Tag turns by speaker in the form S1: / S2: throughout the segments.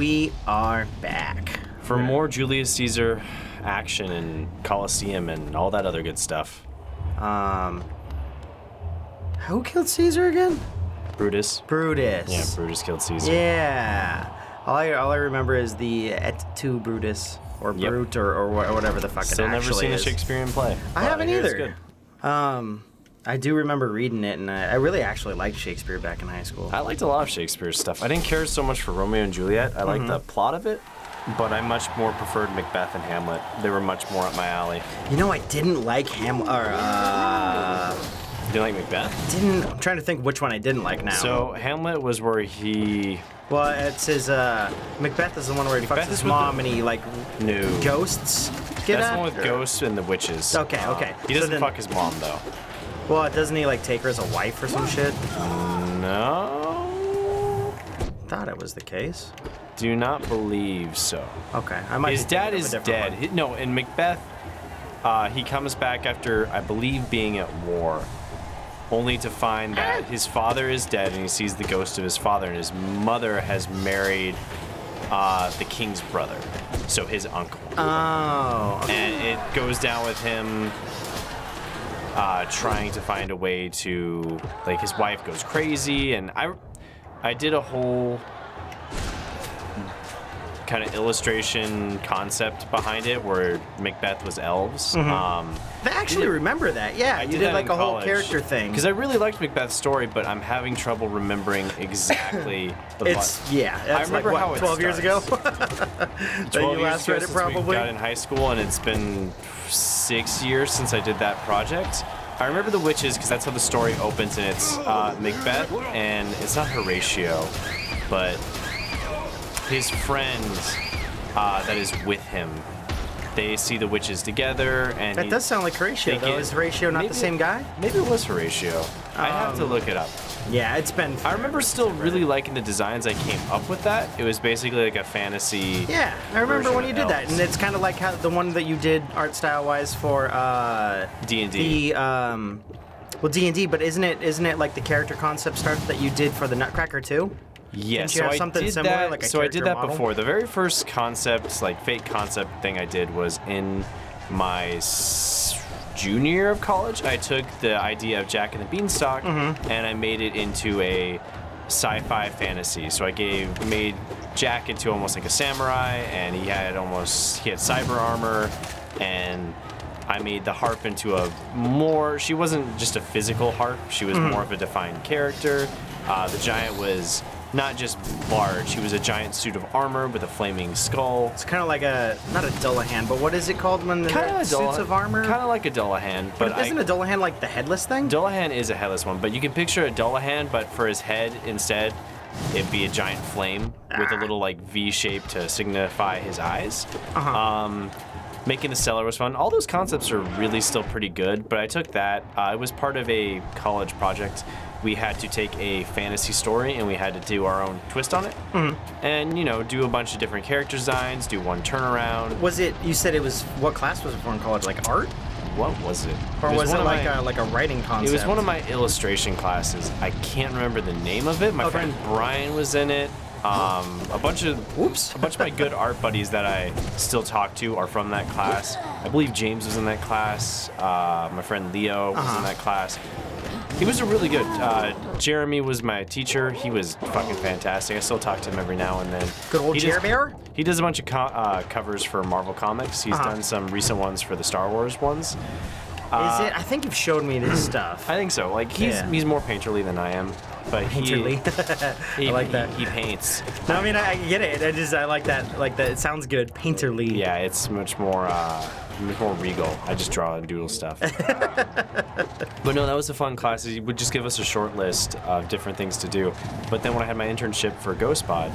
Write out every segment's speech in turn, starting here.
S1: we are back.
S2: For more Julius Caesar action and Colosseum and all that other good stuff.
S1: Who killed Caesar again?
S2: Brutus.
S1: Brutus.
S2: Yeah, Brutus killed Caesar.
S1: Yeah. All I remember is the et tu Brutus, or Brute, or whatever the fuck
S2: Still
S1: it actually
S2: never seen
S1: is.
S2: a Shakespearean play.
S1: I haven't
S2: hear it's
S1: either.
S2: good.
S1: I do remember reading it, and I really actually liked Shakespeare back in high school.
S2: I liked a lot of Shakespeare's stuff. I didn't care so much for Romeo and Juliet. I liked the plot of it, but I much more preferred Macbeth and Hamlet. They were much more up my alley.
S1: You know, I didn't like Hamlet.
S2: You didn't like Macbeth?
S1: I'm trying to think which one I didn't like now.
S2: So Hamlet was where he...
S1: Well, it's his, Macbeth is the one where he fucks his mom and he, like, ghosts get
S2: That's
S1: at?
S2: the one with ghosts and the witches.
S1: Okay, okay.
S2: He doesn't fuck his mom, though.
S1: Well, doesn't he, like, take her as a wife or some shit?
S2: No.
S1: Thought it was the case.
S2: Do not believe so.
S1: Okay, I might.
S2: His dad is dead. No, in Macbeth, he comes back after, I believe, being at war, only to find that his father is dead and he sees the ghost of his father, and his mother has married the king's brother, so his uncle.
S1: Oh. Okay.
S2: And it goes down with him trying to find a way to, like, his wife goes crazy, and I did a whole kind of illustration concept behind it where Macbeth was elves.
S1: I actually remember that. Yeah, you did like a whole character thing.
S2: Because I really liked Macbeth's story, but I'm having trouble remembering exactly the plot.
S1: Yeah, that's
S2: I remember
S1: like,
S2: how it
S1: 12 years ago?
S2: 12
S1: that you
S2: years
S1: last
S2: ago
S1: read it,
S2: since
S1: probably?
S2: we got in high school, and it's been 6 years since I did that project. I remember the witches because that's how the story opens, and it's Macbeth, and it's not Horatio, but his friend that is with him. They see the witches together, and
S1: that does sound like Horatio, though. Is Horatio not the same guy?
S2: Maybe it was Horatio. I have to look it up.
S1: Yeah, it's been...
S2: I remember still really liking the designs I came up with that. It was basically like a fantasy.
S1: Yeah, I remember when you did that, and it's kind of like how the one that you did art style-wise for
S2: D&D.
S1: Well, D&D, but isn't it like the character concept stuff that you did for the Nutcracker too?
S2: Yeah,
S1: so I did similar,
S2: that.
S1: like a
S2: so I did that
S1: model?
S2: before. The very first concept, like fake concept thing I did was in my junior year of college. I took the idea of Jack and the Beanstalk and I made it into a sci-fi fantasy. So I made Jack into almost like a samurai, and he had cyber armor, and I made the harp into she wasn't just a physical harp, she was more of a defined character. The giant was not just large, he was a giant suit of armor with a flaming skull.
S1: It's kind of like not a Dullahan, but what is it called when the suits of armor?
S2: Kind of like a Dullahan. But
S1: isn't a Dullahan like the headless thing?
S2: Dullahan is a headless one, but you can picture a Dullahan, but for his head instead, it'd be a giant flame with a little like V shape to signify his eyes. Making the cellar was fun. All those concepts are really still pretty good, but I took that. It was part of a college project. We had to take a fantasy story and we had to do our own twist on it. And, do a bunch of different character designs, do one turnaround.
S1: You said it was, what class was it for in college? Like art?
S2: What was it?
S1: Or was it like a writing concept?
S2: It was one of my illustration classes. I can't remember the name of it. My friend Brian was in it. A bunch of my good art buddies that I still talk to are from that class. I believe James was in that class. My friend Leo was in that class. He was a really good. Jeremy was my teacher. He was fucking fantastic. I still talk to him every now and then.
S1: Good old Jeremy.
S2: He does a bunch of covers for Marvel Comics. He's done some recent ones for the Star Wars ones.
S1: Is it? I think you've showed me this stuff.
S2: I think so. Like he's more painterly than I am, but
S1: painterly. I like that.
S2: He paints.
S1: No, I mean I get it. I like that. Like that. It sounds good. Painterly.
S2: Yeah, it's much more regal. I just draw and doodle stuff. But no, that was a fun class. He would just give us a short list of different things to do. But then when I had my internship for GhostPod,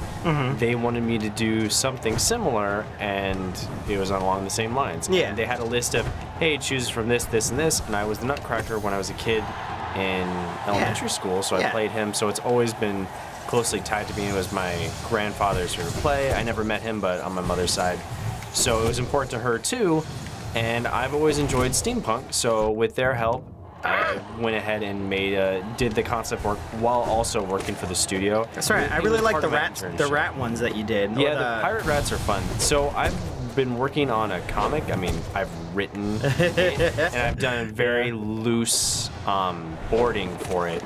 S2: they wanted me to do something similar, and it was along the same lines.
S1: Yeah.
S2: And they had a list of, hey, choose from this, this, and this. And I was the Nutcracker when I was a kid in elementary school, so I played him. So it's always been closely tied to me. It was my grandfather's favorite play. I never met him, but on my mother's side. So it was important to her too. And I've always enjoyed steampunk, so with their help, I went ahead and did the concept work while also working for the studio.
S1: That's right. I really like the rat ones that you did.
S2: Yeah, the pirate rats are fun. So I've been working on a comic. I mean, I've written it, and I've done very loose boarding for it.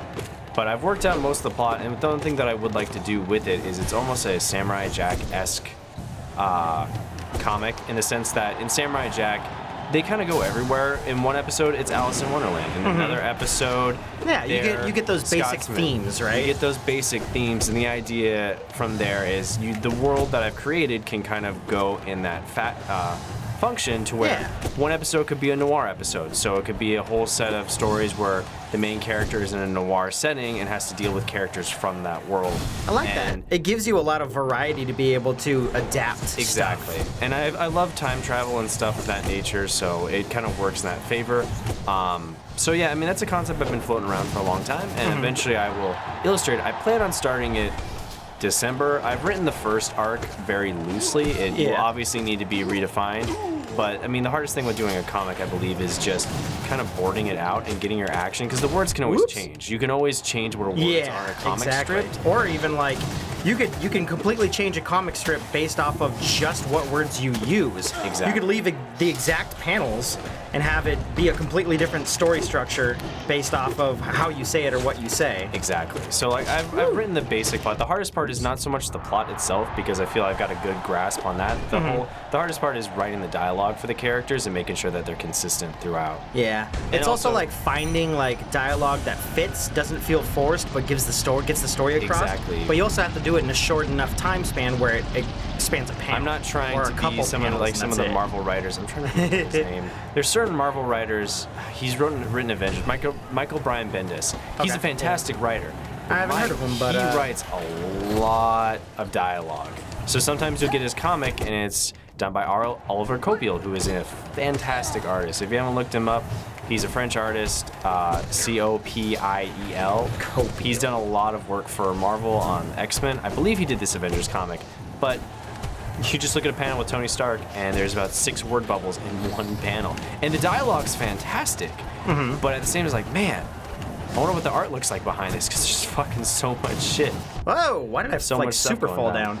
S2: But I've worked out most of the plot, and the only thing that I would like to do with it is it's almost a Samurai Jack-esque comic, in the sense that in Samurai Jack, they kind of go everywhere. In one episode, it's Alice in Wonderland. In another episode,
S1: you get those basic
S2: Scotsman.
S1: themes, right?
S2: You get those basic themes, and the idea from there is the world that I've created can kind of go in that function to where one episode could be a noir episode. So it could be a whole set of stories where the main character is in a noir setting and has to deal with characters from that world.
S1: I like that. It gives you a lot of variety to be able to adapt.
S2: Exactly.
S1: Stuff.
S2: And I love time travel and stuff of that nature, so it kind of works in that favor. So yeah, I mean, that's a concept I've been floating around for a long time, and eventually I will illustrate it. I plan on starting it December. I've written the first arc very loosely. It will obviously need to be redefined. But I mean, the hardest thing with doing a comic, I believe, is just kind of boarding it out and getting your action, because the words can always change. You can always change what words are in a comic strip.
S1: Or even like you can completely change a comic strip based off of just what words you use.
S2: Exactly.
S1: You could leave the exact panels and have it be a completely different story structure based off of how you say it or what you say.
S2: Exactly. So like I've written the basic plot. The hardest part is not so much the plot itself, because I feel I've got a good grasp on that. The hardest part is writing the dialogue for the characters and making sure that they're consistent throughout.
S1: Yeah. It's also like finding like dialogue that fits, doesn't feel forced, but gets the story across.
S2: Exactly.
S1: But you also have to do it in a short enough time span where it spans a panel.
S2: I'm not trying to be some of the Marvel writers. I'm trying to think of his name. There's certain Marvel writers. He's written Avengers. Michael Brian Bendis. He's a fantastic writer.
S1: I haven't heard of him, but
S2: he writes a lot of dialogue. So sometimes you'll get his comic, and it's done by Oliver Copiel, who is a fantastic artist. If you haven't looked him up, he's a French artist, Copiel. He's done a lot of work for Marvel on X-Men. I believe he did this Avengers comic, but you just look at a panel with Tony Stark, and there's about 6 word bubbles in one panel. And the dialogue's fantastic, but at the same time, it's like, man, I wonder what the art looks like behind this, because there's just fucking so much shit.
S1: Whoa, why did I
S2: so
S1: like
S2: much
S1: super fall down?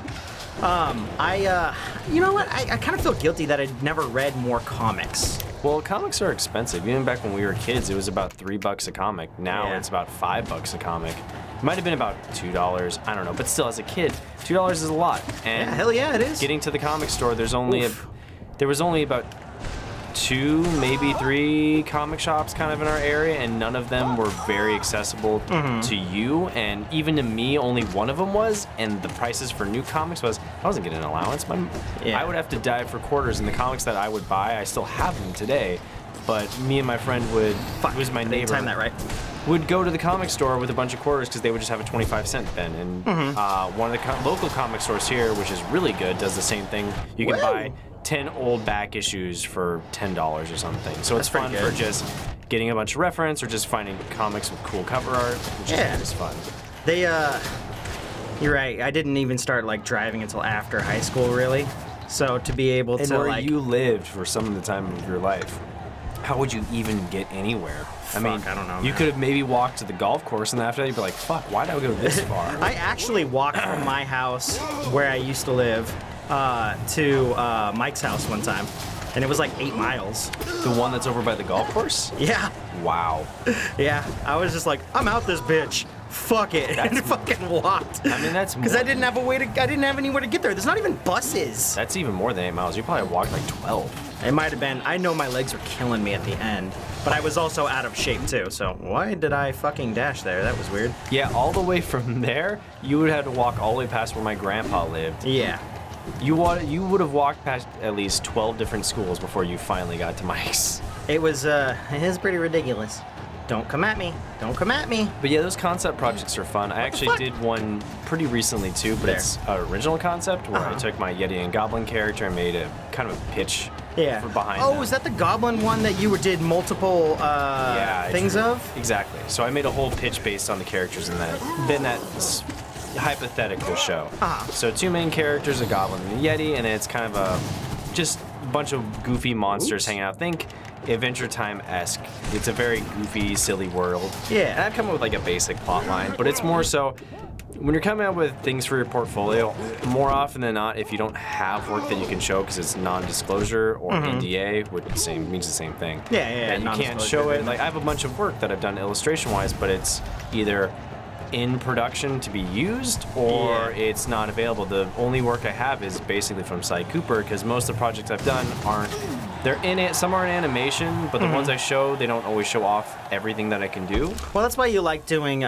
S1: You know what? I kind of feel guilty that I'd never read more comics.
S2: Well, comics are expensive. Even back when we were kids, it was about $3 a comic. Now it's about $5 a comic. It might have been about $2. I don't know. But still, as a kid, $2 is a lot. And
S1: hell yeah, it is.
S2: Getting to the comic store, there was only about 2, maybe 3 comic shops kind of in our area, and none of them were very accessible to you, and even to me only one of them was, and the prices for new comics I wasn't getting an allowance. I would have to dive for quarters, and the comics that I would buy, I still have them today, but me and my friend who was my neighbor,
S1: time that right,
S2: would go to the comic store with a bunch of quarters, because they would just have a 25-cent bin, and one of the local comic stores here, which is really good, does the same thing. You can buy 10 old back issues for $10 or something. So it's fun for just getting a bunch of reference or just finding comics with cool cover art, which is fun.
S1: You're right. I didn't even start like driving until after high school, really. So to be able to
S2: where you lived for some of the time of your life, how would you even get anywhere? I mean,
S1: I don't know.
S2: You could have maybe walked to the golf course, and then after that you'd be like, fuck, why did I go this far?
S1: I actually walked from my house, where I used to live, to Mike's house one time, and it was like 8 miles.
S2: The one that's over by the golf course?
S1: Yeah.
S2: Wow.
S1: Yeah, I was just like, I'm out this bitch. Fuck it, and fucking walked.
S2: I mean, that's
S1: because I didn't have anywhere to get there. There's not even buses.
S2: That's even more than 8 miles. You probably walked like 12.
S1: It might have been. I know my legs were killing me at the end, but I was also out of shape too. So why did I fucking dash there? That was weird.
S2: Yeah, all the way from there, you would have to walk all the way past where my grandpa lived.
S1: Yeah.
S2: You would have walked past at least 12 different schools before you finally got to Mike's.
S1: It was pretty ridiculous. Don't come at me. Don't come at me.
S2: But yeah, those concept projects are fun. I actually did one pretty recently too, but it's an original concept where I took my Yeti and Goblin character and made a kind of a pitch for behind them.
S1: Was that the Goblin one that you did multiple things of?
S2: Exactly. So I made a whole pitch based on the characters in that. Then that hypothetical show. So 2 main characters, a Goblin and a Yeti, and it's kind of just a bunch of goofy monsters hanging out. Think Adventure Time-esque. It's a very goofy, silly world.
S1: Yeah.
S2: And I've come up with like a basic plot line, but it's more so when you're coming up with things for your portfolio, more often than not, if you don't have work that you can show because it's non-disclosure or NDA, which means the same thing.
S1: Yeah.
S2: That you can't show it. Like I have a bunch of work that I've done illustration-wise, but it's either in production to be used or it's not available. The only work I have is basically from Cy Cooper because most of the projects I've done they're in it. Some are in animation, but the ones I show, they don't always show off everything that I can do.
S1: Well, that's why you like doing the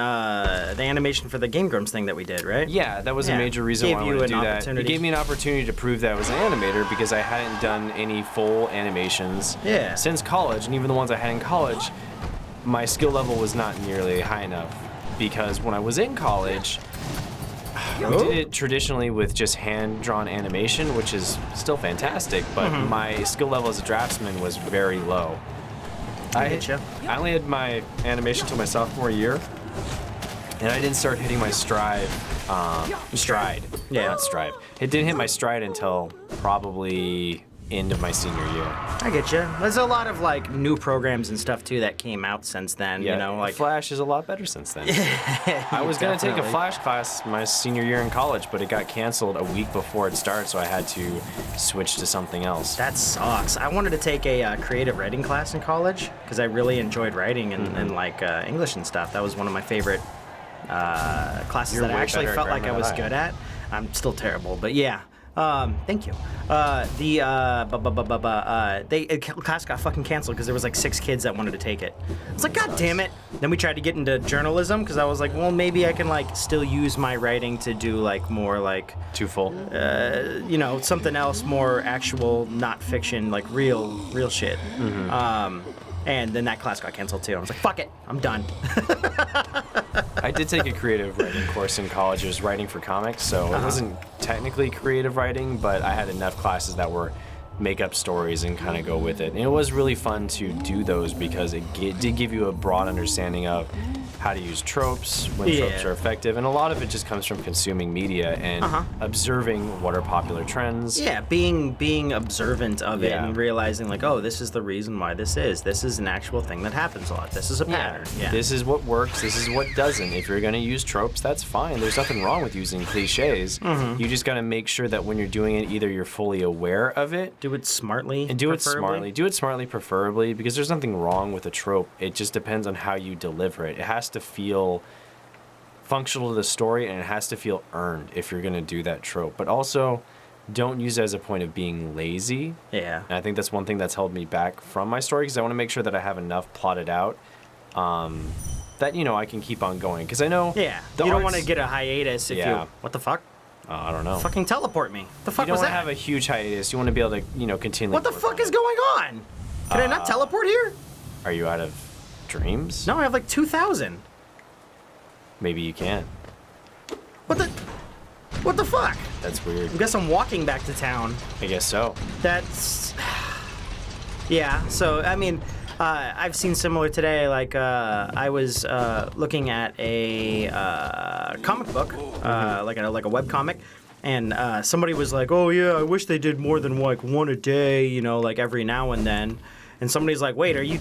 S1: animation for the Game Grumps thing that we did, right?
S2: Yeah, that was a major reason why I wanted to do that. It gave me an opportunity to prove that I was an animator because I hadn't done any full animations since college, and even the ones I had in college, my skill level was not nearly high enough because when I was in college, we did it traditionally with just hand-drawn animation, which is still fantastic, but my skill level as a draftsman was very low. I only had my animation till my sophomore year, and I didn't start hitting my stride. Not strive. It didn't hit my stride until probably end of my senior year.
S1: I get you. There's a lot of like new programs and stuff too that came out since then.
S2: Yeah,
S1: you know, like
S2: Flash is a lot better since then. I was gonna take a Flash class my senior year in college, but it got canceled a week before it started, so I had to switch to something else.
S1: That sucks. I wanted to take a creative writing class in college because I really enjoyed writing and like English and stuff. That was one of my favorite classes that I actually felt like I was good at. I'm still terrible, but yeah. Thank you. The class got fucking canceled because there was like 6 kids that wanted to take it. I was like, God damn it. Then we tried to get into journalism because I was like, well, maybe I can like still use my writing to do like more like
S2: Too full.
S1: you know, something else more actual, not fiction, like real shit. And then that class got canceled too. I was like, fuck it, I'm done.
S2: I did take a creative writing course in college. It was writing for comics, so it wasn't technically creative writing, but I had enough classes that were make up stories and kind of go with it. And it was really fun to do those because it did give you a broad understanding of how to use tropes, when tropes are effective, and a lot of it just comes from consuming media and observing what are popular trends.
S1: Yeah, being observant of it and realizing like, oh, this is the reason why this is an actual thing that happens a lot. This is a pattern. Yeah.
S2: This is what works, this is what doesn't. If you're gonna use tropes, that's fine. There's nothing wrong with using cliches. You just gotta make sure that when you're doing it, either you're fully aware of it.
S1: Do it smartly.
S2: And do it smartly. Do it smartly, preferably, because there's nothing wrong with a trope. It just depends on how you deliver it. It has to feel functional to the story, and it has to feel earned if you're going to do that trope. But also, don't use it as a point of being lazy.
S1: Yeah.
S2: And I think that's one thing that's held me back from my story, because I want to make sure that I have enough plotted out that, you know, I can keep on going. Because I know...
S1: Yeah. You don't want to get a hiatus if you... What the fuck?
S2: I don't know.
S1: Fucking teleport me. The fuck was that?
S2: You don't want to have a huge hiatus. You want to be able to, you know, continue.
S1: What the fuck is going on? Can I not teleport here?
S2: Are you out of dreams?
S1: No, I have like 2,000.
S2: Maybe you can.
S1: What the fuck?
S2: That's weird.
S1: I guess I'm walking back to town.
S2: I guess so.
S1: That's... Yeah, so, I mean, I've seen similar today. Like, I was looking at a comic book, like a web comic, and somebody was like, oh, yeah, I wish they did more than, like, one a day, you know, like, every now and then. And somebody's like, wait, are you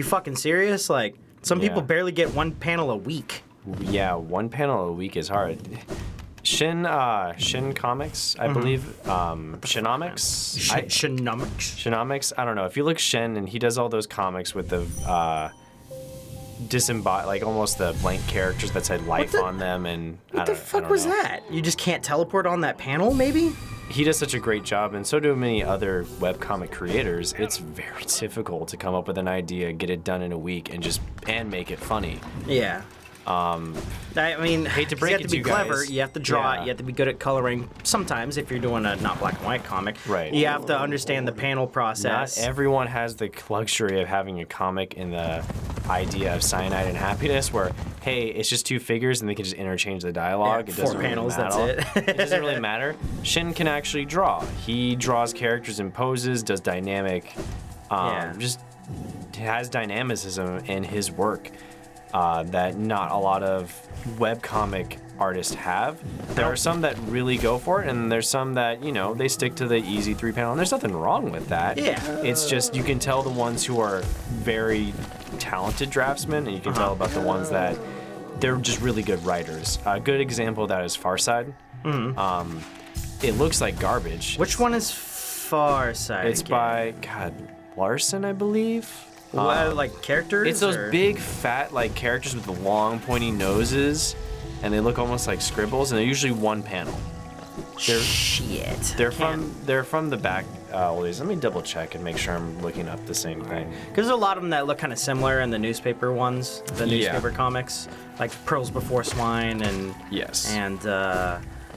S1: fucking serious? Like, some people barely get one panel a week.
S2: Yeah, one panel a week is hard. Shin Comics, I believe. Shinomics? Shinomics? I don't know. If you look Shin, and he does all those comics with the disembodied, like almost the blank characters that said life on them, and
S1: what the fuck was that? You just can't teleport on that panel, maybe?
S2: He does such a great job, and so do many other webcomic creators. It's very difficult to come up with an idea, get it done in a week, and make it funny.
S1: Yeah. I mean,
S2: hate to break
S1: you have to be clever. You have to draw it. You have to be good at coloring. Sometimes, if you're doing a not black and white comic,
S2: right?
S1: You have to understand the panel process.
S2: Not everyone has the luxury of having a comic in the idea of Cyanide and Happiness, where hey, it's just 2 figures and they can just interchange the dialogue.
S1: Yeah,
S2: it doesn't
S1: 4 panels.
S2: Really
S1: That's it.
S2: It doesn't really matter. Shin can actually draw. He draws characters in poses, does dynamic, just has dynamicism in his work. that not a lot of webcomic artists have. There are some that really go for it, and there's some that, you know, they stick to the easy 3-panel, and there's nothing wrong with that.
S1: Yeah.
S2: It's just you can tell the ones who are very talented draftsmen, and you can tell about the ones that they're just really good writers. A good example of that is Farside. It looks like garbage.
S1: Which one is Farside?
S2: It's by, God, Larson, I believe.
S1: Like characters?
S2: It's those big, fat, like characters with the long, pointy noses, and they look almost like scribbles, and they're usually one panel.
S1: Shit.
S2: They're from the back old days. Let me double check and make sure I'm looking up the same thing.
S1: Because there's a lot of them that look kind of similar in the newspaper ones, the newspaper comics, like Pearls Before Swine and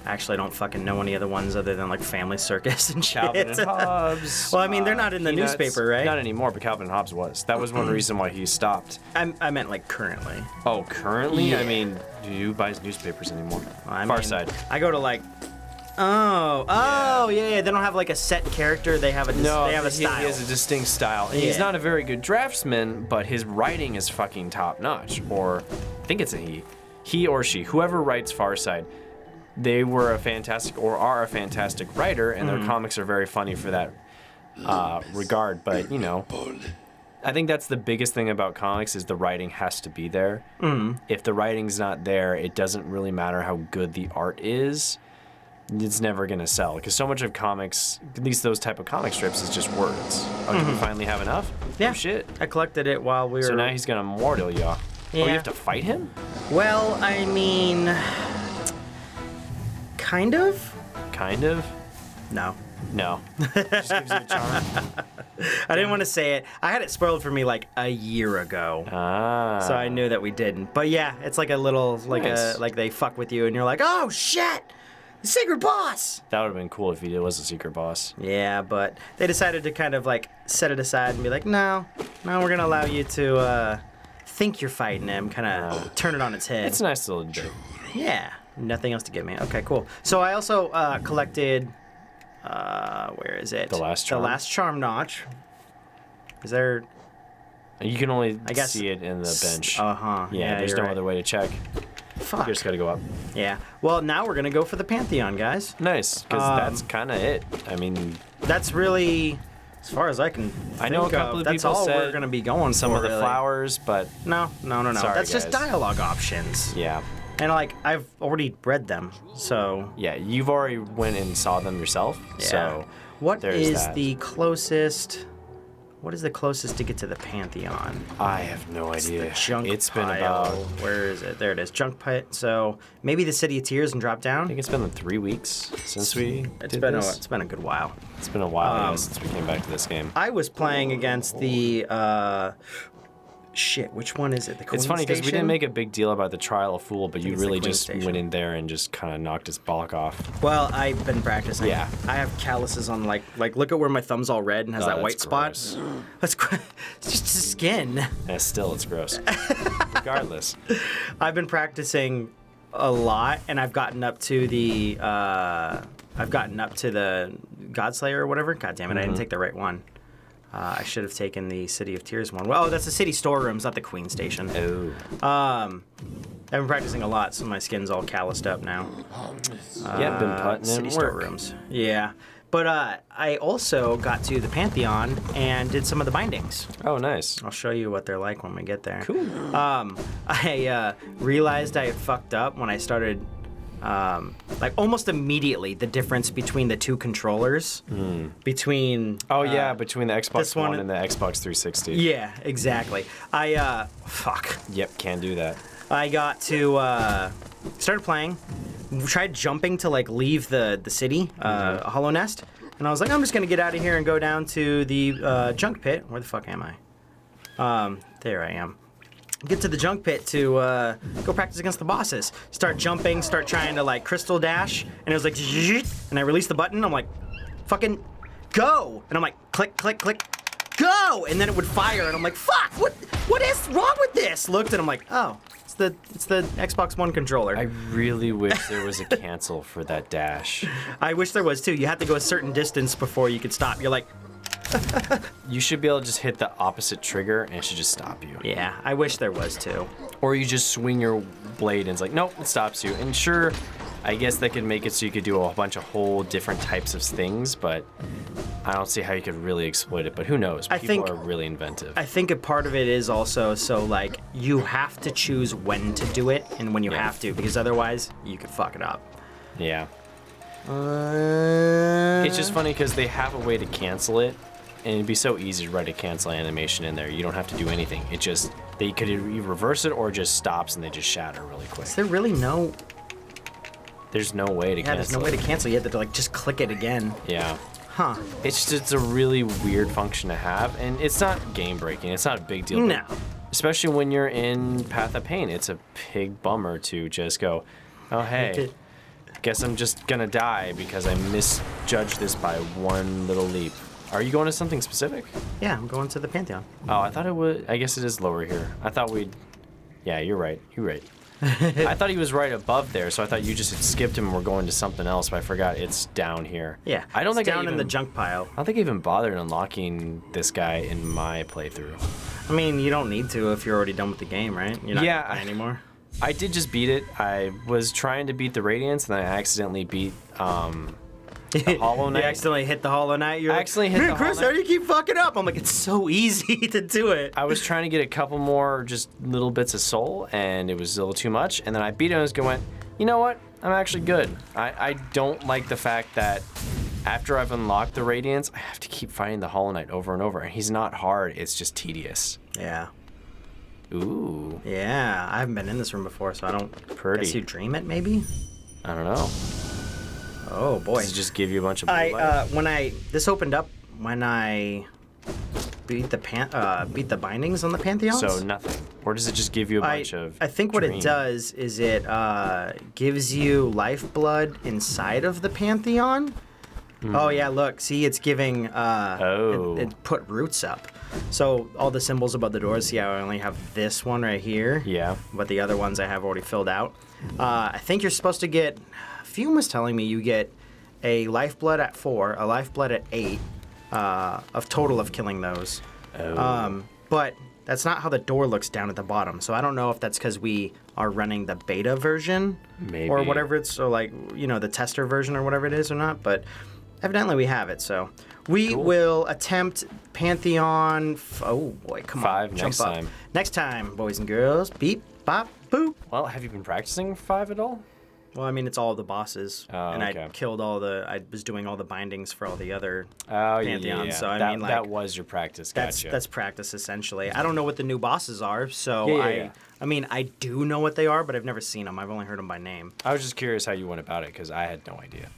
S1: actually I don't fucking know any other ones other than like Family Circus and shit.
S2: Calvin and Hobbes.
S1: Well, I mean, they're not in the
S2: Peanuts.
S1: newspaper, right?
S2: Not anymore, but Calvin and Hobbes was. That was one reason why he stopped.
S1: I meant like currently.
S2: Oh, currently?
S1: Yeah.
S2: I mean, who buys newspapers anymore? Farside.
S1: I go to like, yeah. They don't have like a set character. They have a style.
S2: He has a distinct style. And he's not a very good draftsman, but his writing is fucking top notch. Or I think it's a he or she, whoever writes Farside. They were a fantastic, or are a fantastic writer, and their comics are very funny for that regard. But, you know, I think that's the biggest thing about comics is the writing has to be there. If the writing's not there, it doesn't really matter how good the art is. It's never going to sell. Because so much of comics, at least those type of comic strips, is just words. Oh, did we finally have enough?
S1: Yeah.
S2: Oh, shit.
S1: I collected it while we were...
S2: So now he's going to immortal you.
S1: Yeah.
S2: Oh, you have to fight him?
S1: Well, I mean... Kind of?
S2: Kind of?
S1: No.
S2: No. Just gives you a charm.
S1: I didn't want to say it. I had it spoiled for me like a year ago. So I knew that we didn't. But yeah, it's like a little, like they fuck with you and you're like, oh shit! The secret boss!
S2: That would have been cool if he was a secret boss.
S1: Yeah, but they decided to kind of like set it aside and be like, no, we're gonna allow you to think you're fighting him, kind of turn it on its head.
S2: It's a nice little bit.
S1: Yeah. Nothing else to give me. Okay, cool. So I also collected, where is it?
S2: The Last Charm.
S1: The Last Charm Notch. Is there...
S2: You can only see it in the bench. Yeah, there's no other way to check.
S1: Fuck.
S2: You just gotta go up.
S1: Yeah. Well, now we're gonna go for the Pantheon, guys.
S2: Nice, because that's kind of it. I mean...
S1: That's really... As far as I can
S2: I know a couple of
S1: that's
S2: people
S1: all
S2: said
S1: we're gonna be going
S2: some
S1: for,
S2: of the
S1: really.
S2: flowers, but...
S1: No.
S2: Sorry,
S1: that's just
S2: guys.
S1: dialogue options.
S2: Yeah.
S1: And, like, I've already read them, so...
S2: Yeah, you've already went and saw them yourself, so
S1: What is
S2: that.
S1: the closest... What is the closest to get to the Pantheon?
S2: I have no idea.
S1: The junk
S2: It's been
S1: pile.
S2: about...
S1: Where is it? There it is. Junk pit. So maybe the City of Tears and drop down?
S2: I think it's been like 3 weeks since we did this.
S1: It's been a good while.
S2: It's been a while since we came back to this game.
S1: I was playing against the... Shit, which one is it? The Queen
S2: It's funny because we
S1: Station?
S2: didn't make a big deal about the Trial of Fool, but you
S1: it's the
S2: really
S1: Queen
S2: just
S1: Station.
S2: went in there and just kind of knocked his block off.
S1: Well, I've been practicing.
S2: Yeah.
S1: I have calluses on like look at where my thumb's all red and has that
S2: that's
S1: white spot.
S2: gross.
S1: That's it's just skin.
S2: And still, it's gross. Regardless.
S1: I've been practicing a lot, and I've gotten up to the Godslayer or whatever. God damn it, I didn't take the right one. I should have taken the City of Tears one. Well, that's the city storerooms, not the Queen Station.
S2: Oh.
S1: I've been practicing a lot, so my skin's all calloused up now.
S2: Yeah, been putting
S1: City
S2: in work.
S1: storerooms. Yeah. But I also got to the Pantheon and did some of the bindings.
S2: Oh, nice.
S1: I'll show you what they're like when we get there.
S2: Cool.
S1: I realized I had fucked up when I started, like almost immediately, the difference between the two controllers. Between...
S2: between the Xbox
S1: one
S2: One and the Xbox 360.
S1: Yeah, exactly. Fuck.
S2: Yep, can't do that.
S1: I got to, started playing, tried jumping to like leave the city, Hollow Nest, and I was like, I'm just gonna get out of here and go down to the junk pit. Where the fuck am I? There I am. Get to the junk pit to go practice against the bosses. Start jumping, start trying to like crystal dash, and it was like, and I released the button. I'm like, fucking go, and I'm like, click, click, click, go, and then it would fire, and I'm like, fuck, what is wrong with this? Looked, and I'm like, oh. It's the Xbox One controller.
S2: I really wish there was a cancel for that dash.
S1: I wish there was too. You had to go a certain distance before you could stop. You're like,
S2: You should be able to just hit the opposite trigger and it should just stop you.
S1: Yeah, I wish there was too.
S2: Or you just swing your blade and it's like, nope, it stops you. And sure, I guess they could make it so you could do a bunch of whole different types of things, but I don't see how you could really exploit it. But who knows? People are really inventive.
S1: I think a part of it is also so like you have to choose when to do it and when you have to, because otherwise you could fuck it up.
S2: Yeah. It's just funny because they have a way to cancel it, and it'd be so easy to write a cancel animation in there. You don't have to do anything. It just, they could either reverse it or it just stops and they just shatter really quick.
S1: Is there really no...
S2: There's no way to cancel it.
S1: Yeah, there's no way to cancel. You have to like just click it again.
S2: Yeah.
S1: Huh.
S2: It's a really weird function to have, and it's not game breaking. It's not a big deal.
S1: No.
S2: Especially when you're in Path of Pain, it's a big bummer to just go, oh hey, guess I'm just gonna die because I misjudged this by one little leap. Are you going to something specific?
S1: Yeah, I'm going to the Pantheon.
S2: Oh, I thought it was. I guess it is lower here. I thought we'd. Yeah, you're right. You're right. I thought he was right above there, so I thought you just had skipped him and were going to something else, but I forgot it's down here.
S1: Yeah,
S2: I don't think
S1: down in the junk pile.
S2: I don't think I even bothered unlocking this guy in my playthrough.
S1: I mean, you don't need to if you're already done with the game, right? You're not gonna play anymore.
S2: I did just beat it. I was trying to beat the Radiance, and then I accidentally beat the Hollow Knight.
S1: You accidentally hit the Hollow Knight?
S2: I accidentally hit the Hollow
S1: Chris,
S2: Knight.
S1: how do you keep fucking up? I'm like, it's so easy to do it.
S2: I was trying to get a couple more just little bits of soul, and it was a little too much. And then I beat him and I was going, you know what? I'm actually good. I don't like the fact that after I've unlocked the Radiance, I have to keep fighting the Hollow Knight over and over. And he's not hard. It's just tedious.
S1: Yeah.
S2: Ooh.
S1: Yeah, I haven't been in this room before, so I don't...
S2: Pretty.
S1: Guess you dream it, maybe?
S2: I don't know.
S1: Oh, boy.
S2: Does it just give you a bunch of blue light?
S1: This opened up when I beat the bindings on the Pantheons.
S2: So nothing. Or does it just give you a bunch of
S1: I think what it
S2: dream?
S1: does is it gives you lifeblood inside of the Pantheon. Oh, yeah, look. See, it's giving... it put roots up. So all the symbols above the doors, see how I only have this one right here?
S2: Yeah.
S1: But the other ones I have already filled out. I think you're supposed to get... Fume was telling me you get a lifeblood at 4, a lifeblood at 8, of total of killing those.
S2: Oh.
S1: But that's not how the door looks down at the bottom. So I don't know if that's because we are running the beta version.
S2: Maybe.
S1: Or whatever it's, or like, you know, the tester version or whatever it is or not. But evidently we have it, so... We will attempt Pantheon... Oh, boy, come
S2: 5
S1: on.
S2: next
S1: jump up.
S2: time.
S1: Next time, boys and girls. Beep, bop, boop.
S2: Well, have you been practicing 5 at all?
S1: Well, I mean, it's all the bosses.
S2: Oh,
S1: and
S2: okay.
S1: I killed all the... I was doing all the bindings for all the other
S2: Pantheons.
S1: Pantheons. So, I mean, like...
S2: That was your practice, gotcha.
S1: That's practice, essentially. I don't know what the new bosses are, so
S2: Yeah.
S1: I mean, I do know what they are, but I've never seen them. I've only heard them by name.
S2: I was just curious how you went about it, because I had no idea.